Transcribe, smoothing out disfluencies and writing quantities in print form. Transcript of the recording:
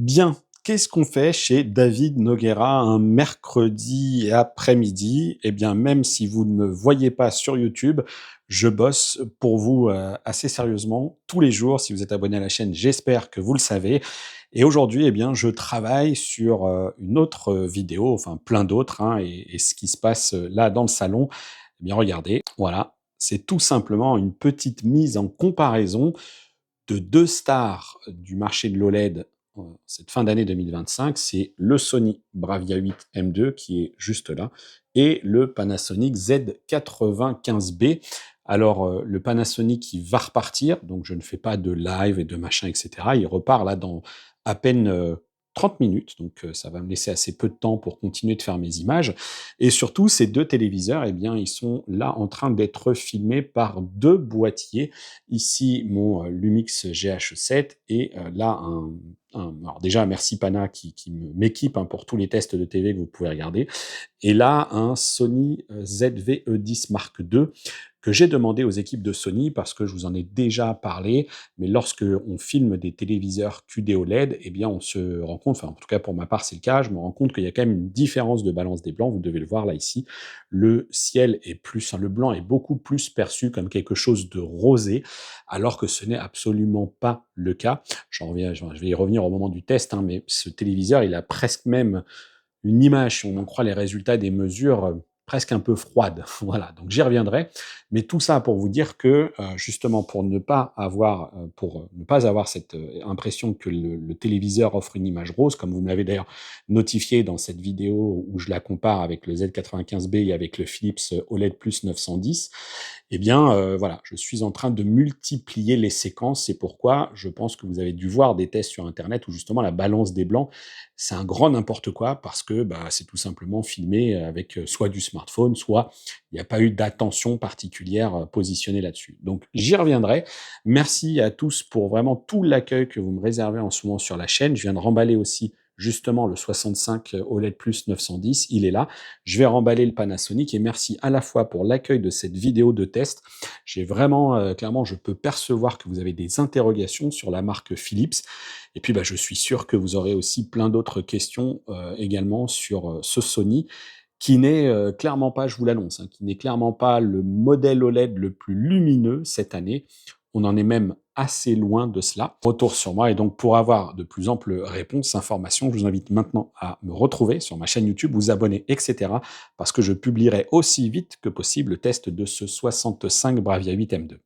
Bien, qu'est-ce qu'on fait chez David Nogueira un mercredi après-midi? Eh bien, même si vous ne me voyez pas sur YouTube, je bosse pour vous, assez sérieusement tous les jours. Si vous êtes abonné à la chaîne, j'espère que vous le savez et aujourd'hui, eh bien, je travaille sur, une autre, vidéo, enfin plein d'autres, hein et ce qui se passe, là dans le salon, eh bien regardez, voilà, c'est tout simplement une petite mise en comparaison de 2 stars du marché de l'OLED, cette fin d'année 2025, c'est le Sony Bravia 8 M2 qui est juste là et le Panasonic Z95B. Alors, le Panasonic, il va repartir, donc je ne fais pas de live et de machin et cetera. Il repart là dans à peine, 30 minutes, donc ça va me laisser assez peu de temps pour continuer de faire mes images et surtout ces 2 téléviseurs, eh bien, ils sont là en train d'être filmés par 2 boîtiers. Ici, mon Lumix GH7 et là, alors déjà, merci Pana qui m'équipe hein, pour tous les tests de TV que vous pouvez regarder. Et là, un Sony ZV-E10 Mark II que j'ai demandé aux équipes de Sony parce que je vous en ai déjà parlé, mais lorsque on filme des téléviseurs QD OLED, eh bien, on se rend compte, enfin, en tout cas pour ma part, c'est le cas, je me rends compte qu'il y a quand même une différence de balance des blancs. Vous devez le voir là ici. Le ciel est plus, hein, le blanc est beaucoup plus perçu comme quelque chose de rosé, alors que ce n'est absolument pas le cas. J'en reviens, je vais y revenir au moment du test, hein, mais ce téléviseur, il a presque même une image, si on en croit les résultats des mesures, presque un peu froide. Voilà, donc j'y reviendrai. Mais tout ça pour vous dire que, justement pour ne pas avoir cette, impression que le téléviseur offre une image rose, comme vous me l'avez d'ailleurs notifié dans cette vidéo où je la compare avec le Z95B et avec le Philips OLED Plus 910, eh bien, voilà, je suis en train de multiplier les séquences. C'est pourquoi je pense que vous avez dû voir des tests sur internet où justement la balance des blancs, c'est un grand n'importe quoi parce que, bah, c'est tout simplement filmé avec, soit du smartphone, soit il n'y a pas eu d'attention particulière, positionnée là-dessus. Donc j'y reviendrai. Merci à tous pour vraiment tout l'accueil que vous me réservez en ce moment sur la chaîne. Je viens de remballer aussi justement le 65 OLED Plus 910, il est là. Je vais remballer le Panasonic et merci à la fois pour l'accueil de cette vidéo de test. J'ai vraiment, clairement, je peux percevoir que vous avez des interrogations sur la marque Philips. Et puis, bah, je suis sûr que vous aurez aussi plein d'autres questions également sur ce Sony qui n'est clairement pas, je vous l'annonce, hein, qui n'est clairement pas le modèle OLED le plus lumineux cette année. On en est même assez loin de cela. Retour sur moi et donc pour avoir de plus amples réponses, informations, je vous invite maintenant à me retrouver sur ma chaîne YouTube, vous abonner, etc. parce que je publierai aussi vite que possible le test de ce 65 Bravia 8 M2.